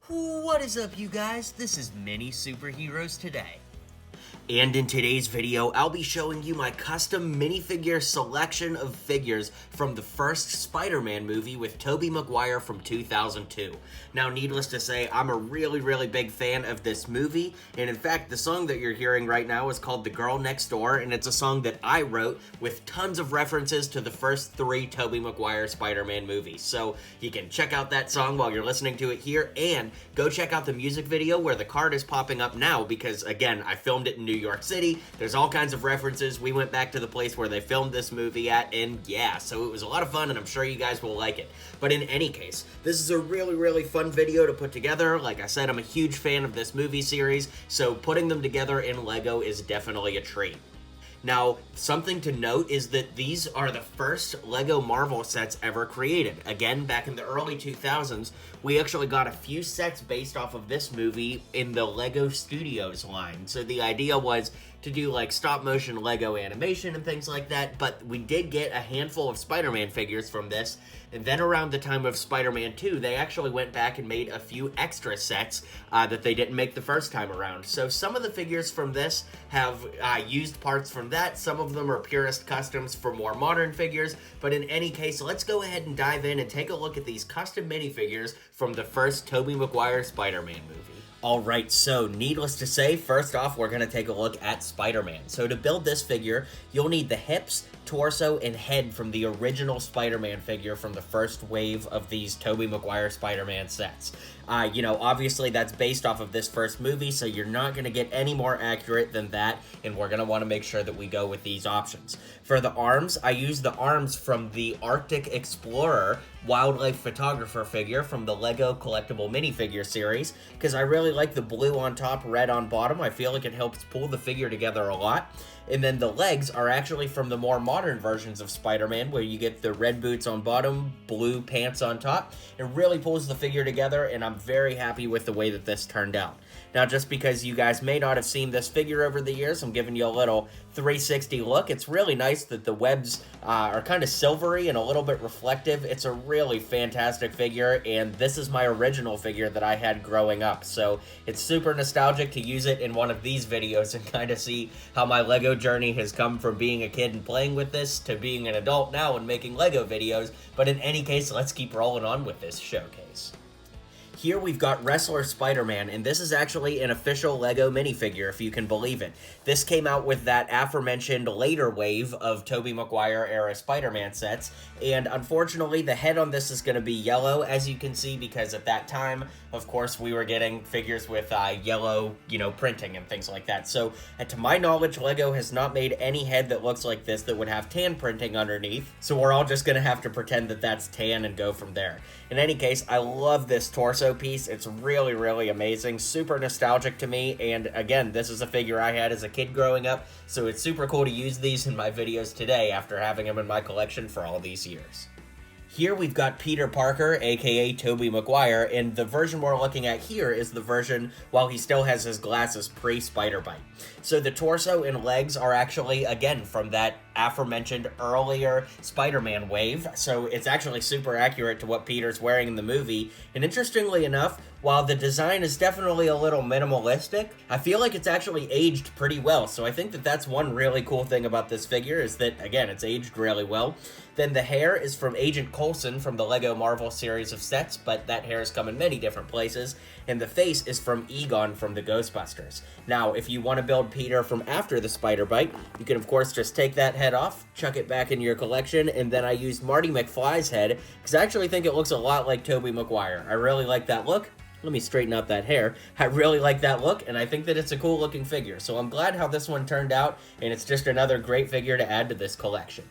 What is up, you guys? This is Mini Superheroes Today. And in today's video, I'll be showing you my custom minifigure selection of figures from the first Spider-Man movie with Tobey Maguire from 2002. Now, needless to say, I'm a really big fan of this movie, and in fact, the song that you're hearing right now is called The Girl Next Door, and it's a song that I wrote with tons of references to the first three Tobey Maguire Spider-Man movies. So you can check out that song while you're listening to it here, and go check out the music video where the card is popping up now, because again, I filmed it in New York City. There's all kinds of references. We went back to the place where they filmed this movie at, and yeah, so it was a lot of fun, and I'm sure you guys will like it. But in any case, this is a really fun video to put together. Like I said, I'm a huge fan of this movie series, so putting them together in Lego is definitely a treat. Now, something to note is that these are the first LEGO Marvel sets ever created. Again, back in the early 2000s, we actually got a few sets based off of this movie in the LEGO Studios line. So the idea was to do like stop motion LEGO animation and things like that, but we did get a handful of Spider-Man figures from this, and then around the time of Spider-Man 2, they actually went back and made a few extra sets that they didn't make the first time around. So some of the figures from this have used parts from that, some of them are purist customs for more modern figures, but in any case, let's go ahead and dive in and take a look at these custom minifigures from the first Tobey Maguire Spider-Man movie. Alright, so needless to say, first off, we're going to take a look at Spider-Man. So to build this figure, you'll need the hips, torso, and head from the original Spider-Man figure from the first wave of these Tobey Maguire Spider-Man sets. Obviously that's based off of this first movie, so you're not going to get any more accurate than that, and we're going to want to make sure that we go with these options. For the arms, I use the arms from the Arctic Explorer wildlife photographer figure from the LEGO collectible minifigure series, because I really like the blue on top, red on bottom. I feel like it helps pull the figure together a lot. And then the legs are actually from the more modern versions of Spider-Man, where you get the red boots on bottom, blue pants on top. It really pulls the figure together, and I'm very happy with the way that this turned out. Now, just because you guys may not have seen this figure over the years, I'm giving you a little 360 look. It's really nice that the webs are kind of silvery and a little bit reflective. It's a really fantastic figure, and this is my original figure that I had growing up, so it's super nostalgic to use it in one of these videos and kind of see how my LEGO journey has come from being a kid and playing with this to being an adult now and making LEGO videos. But in any case, let's keep rolling on with this showcase. Here we've got Wrestler Spider-Man, and this is actually an official LEGO minifigure, if you can believe it. This came out with that aforementioned later wave of Tobey Maguire era Spider-Man sets, and unfortunately the head on this is going to be yellow, as you can see, because at that time, of course, we were getting figures with yellow, printing and things like that. So, to my knowledge, LEGO has not made any head that looks like this that would have tan printing underneath, so we're all just going to have to pretend that that's tan and go from there. In any case, I love this torso piece. It's really amazing, super nostalgic to me, and again, this is a figure I had as a kid growing up, so it's super cool to use these in my videos today after having them in my collection for all these years. Here we've got Peter Parker, aka Tobey Maguire, and the version we're looking at here is the version while he still has his glasses pre-Spider-Bite. So the torso and legs are actually, again, from that aforementioned earlier Spider-Man wave, so it's actually super accurate to what Peter's wearing in the movie, and interestingly enough, while the design is definitely a little minimalistic, I feel like it's actually aged pretty well, so I think that that's one really cool thing about this figure, is that, again, it's aged really well. Then the hair is from Agent Coulson from the LEGO Marvel series of sets, but that hair has come in many different places, and the face is from Egon from the Ghostbusters. Now, if you want to build Peter from after the Spider-Bite, you can of course just take that head off, chuck it back in your collection, and then I used Marty McFly's head, because I actually think it looks a lot like Tobey Maguire. I really like that look. Let me straighten out that hair. I really like that look, and I think that it's a cool looking figure, so I'm glad how this one turned out, and it's just another great figure to add to this collection.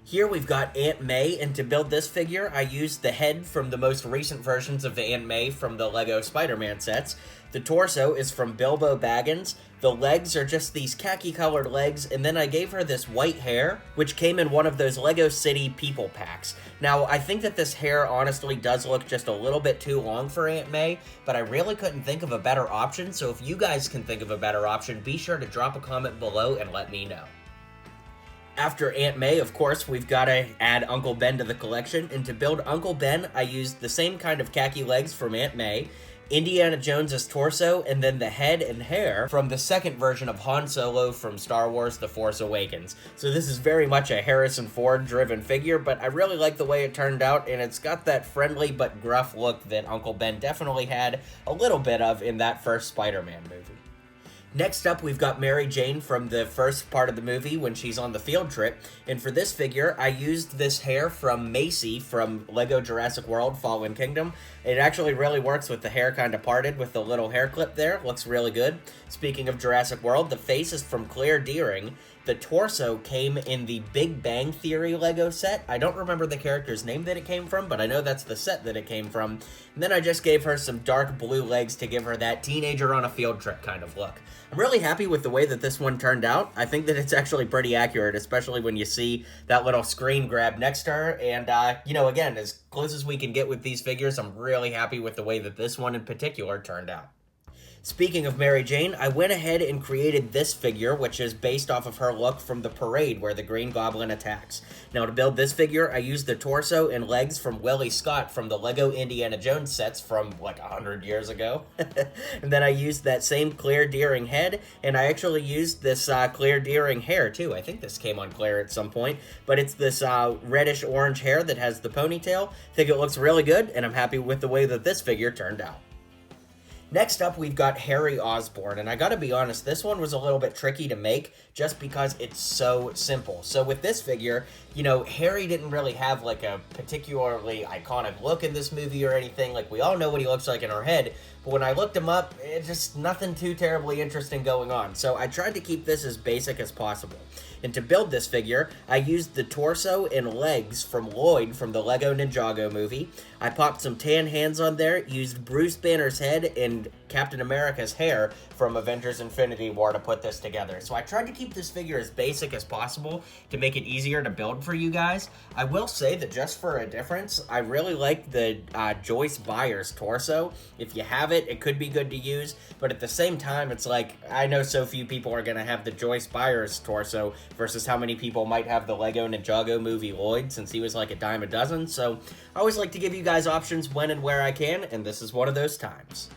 Here we've got Aunt May, and to build this figure, I used the head from the most recent versions of Aunt May from the LEGO Spider-Man sets. The torso is from Bilbo Baggins. The legs are just these khaki-colored legs, and then I gave her this white hair, which came in one of those LEGO City People packs. Now, I think that this hair honestly does look just a little bit too long for Aunt May, but I really couldn't think of a better option, so if you guys can think of a better option, be sure to drop a comment below and let me know. After Aunt May, of course, we've got to add Uncle Ben to the collection, and to build Uncle Ben, I used the same kind of khaki legs from Aunt May, Indiana Jones's torso, and then the head and hair from the second version of Han Solo from Star Wars The Force Awakens. So this is very much a Harrison Ford driven figure, but I really like the way it turned out, and it's got that friendly but gruff look that Uncle Ben definitely had a little bit of in that first Spider-Man movie. Next up, we've got Mary Jane from the first part of the movie when she's on the field trip, and for this figure, I used this hair from Macy from Lego Jurassic World Fallen Kingdom. It actually really works with the hair kind of parted with the little hair clip there, looks really good. Speaking of Jurassic World, the face is from Claire Dearing. The torso came in the Big Bang Theory Lego set. I don't remember the character's name that it came from, but I know that's the set that it came from. And then I just gave her some dark blue legs to give her that teenager on a field trip kind of look. I'm really happy with the way that this one turned out. I think that it's actually pretty accurate, especially when you see that little screen grab next to her. And, again, as close as we can get with these figures, I'm really happy with the way that this one in particular turned out. Speaking of Mary Jane, I went ahead and created this figure, which is based off of her look from the parade where the Green Goblin attacks. Now, to build this figure, I used the torso and legs from Willie Scott from the Lego Indiana Jones sets from, 100 years ago. And then I used that same Claire Dearing head, and I actually used this Claire Dearing hair, too. I think this came on Claire at some point, but it's this reddish-orange hair that has the ponytail. I think it looks really good, and I'm happy with the way that this figure turned out. Next up, we've got Harry Osborn, and I gotta be honest, this one was a little bit tricky to make just because it's so simple. So with this figure, Harry didn't really have a particularly iconic look in this movie or anything. We all know what he looks like in our head, but when I looked him up, it's just nothing too terribly interesting going on. So I tried to keep this as basic as possible. And to build this figure, I used the torso and legs from Lloyd from the Lego Ninjago movie. I popped some tan hands on there, used Bruce Banner's head and Captain America's hair from Avengers Infinity War to put this together. So I tried to keep this figure as basic as possible to make it easier to build for you guys. I will say that just for a difference, I really like the Joyce Byers torso. If you have it, it could be good to use, but at the same time, it's I know so few people are going to have the Joyce Byers torso versus how many people might have the Lego Ninjago movie Lloyd, since he was a dime a dozen. So I always like to give you guys options when and where I can, and this is one of those times.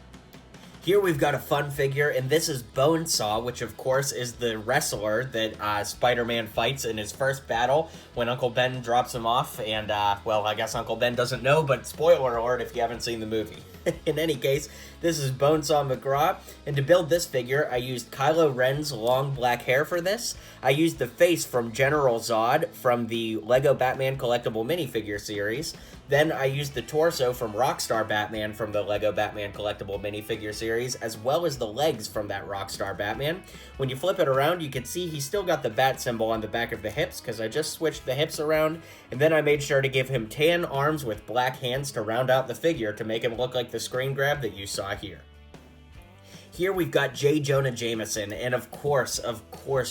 Here we've got a fun figure, and this is Bonesaw, which of course is the wrestler that Spider-Man fights in his first battle when Uncle Ben drops him off, and, I guess Uncle Ben doesn't know, but spoiler alert if you haven't seen the movie. In any case, this is Bonesaw McGraw, and to build this figure, I used Kylo Ren's long black hair for this. I used the face from General Zod from the Lego Batman Collectible Minifigure series. Then I used the torso from Rockstar Batman from the Lego Batman Collectible Minifigure series, as well as the legs from that Rockstar Batman. When you flip it around, you can see he's still got the bat symbol on the back of the hips, because I just switched the hips around, and then I made sure to give him tan arms with black hands to round out the figure to make him look like the screen grab that you saw here. Here we've got Jonah Jameson, and of course,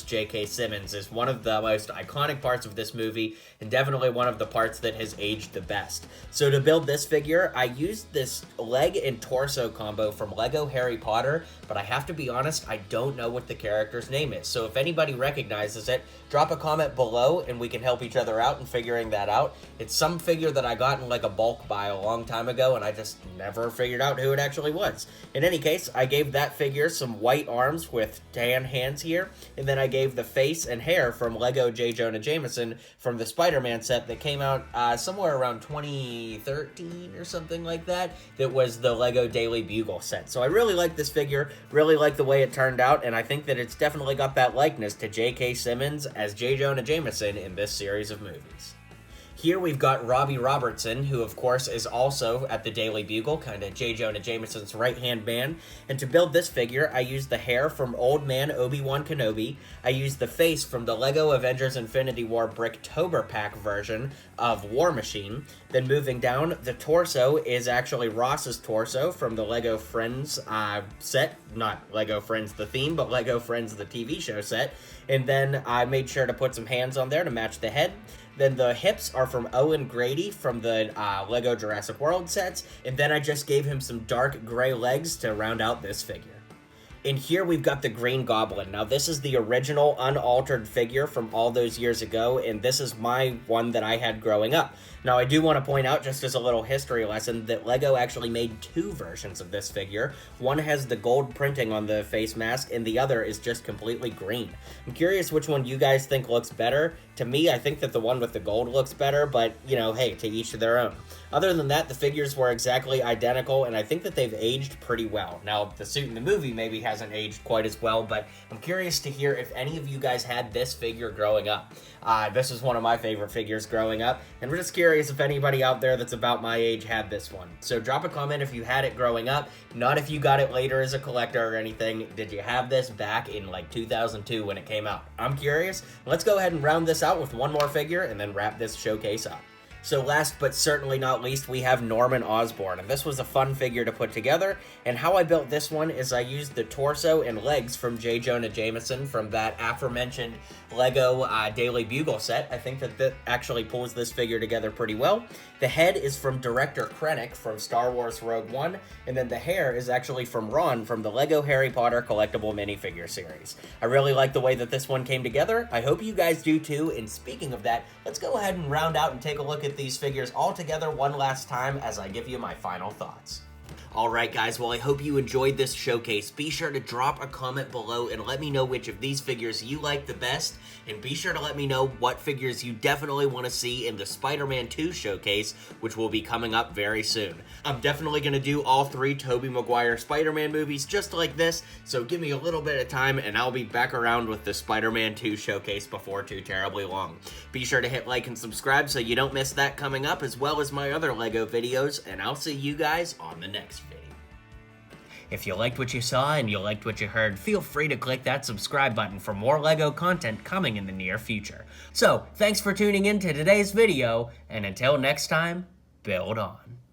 J.K. Simmons is one of the most iconic parts of this movie, and definitely one of the parts that has aged the best. So to build this figure, I used this leg and torso combo from Lego Harry Potter, but I have to be honest, I don't know what the character's name is. So if anybody recognizes it, drop a comment below, and we can help each other out in figuring that out. It's some figure that I got in a bulk buy a long time ago, and I just never figured out who it actually was. In any case, I gave that figure some white arms with tan hands here, and then I gave the face and hair from Lego Jonah Jameson from the Spider-Man set that came out somewhere around 2013 or something like that. That was the Lego Daily Bugle set. So I really like this figure, really like the way it turned out, and I think that it's definitely got that likeness to J.K. Simmons as Jonah Jameson in this series of movies. Here we've got Robbie Robertson, who of course is also at the Daily Bugle, kind of Jonah Jameson's right-hand man. And to build this figure, I used the hair from Old Man Obi-Wan Kenobi. I used the face from the Lego Avengers Infinity War Bricktober Pack version of War Machine. Then moving down, the torso is actually Ross's torso from the Lego Friends set. Not Lego Friends the theme, but Lego Friends the TV show set. And then I made sure to put some hands on there to match the head. Then the hips are from Owen Grady from the Lego Jurassic World sets, and then I just gave him some dark gray legs to round out this figure. And here we've got the Green Goblin. Now this is the original unaltered figure from all those years ago, and this is my one that I had growing up. Now I do want to point out, just as a little history lesson, that LEGO actually made two versions of this figure. One has the gold printing on the face mask, and the other is just completely green. I'm curious which one you guys think looks better. To me, I think that the one with the gold looks better, but, you know, hey, to each their own. Other than that, the figures were exactly identical, and I think that they've aged pretty well. Now, the suit in the movie maybe hasn't aged quite as well, but I'm curious to hear if any of you guys had this figure growing up. This was one of my favorite figures growing up, and we're just curious if anybody out there that's about my age had this one. So drop a comment if you had it growing up, not if you got it later as a collector or anything. Did you have this back in like 2002 when it came out? I'm curious. Let's go ahead and round this out with one more figure and then wrap this showcase up. So last but certainly not least, we have Norman Osborn, and this was a fun figure to put together, and how I built this one is I used the torso and legs from Jonah Jameson from that aforementioned LEGO Daily Bugle set. I think that actually pulls this figure together pretty well. The head is from director Krennic from Star Wars Rogue One, and then the hair is actually from Ron from the LEGO Harry Potter collectible minifigure series. I really like the way that this one came together. I hope you guys do too, and speaking of that, let's go ahead and round out and take a look at these figures all together one last time as I give you my final thoughts. Alright guys, well I hope you enjoyed this showcase. Be sure to drop a comment below and let me know which of these figures you like the best, and be sure to let me know what figures you definitely want to see in the Spider-Man 2 showcase, which will be coming up very soon. I'm definitely going to do all three Tobey Maguire Spider-Man movies just like this, so give me a little bit of time and I'll be back around with the Spider-Man 2 showcase before too terribly long. Be sure to hit like and subscribe so you don't miss that coming up, as well as my other LEGO videos, and I'll see you guys on the next video. If you liked what you saw and you liked what you heard, feel free to click that subscribe button for more LEGO content coming in the near future. So, thanks for tuning in to today's video, and until next time, build on.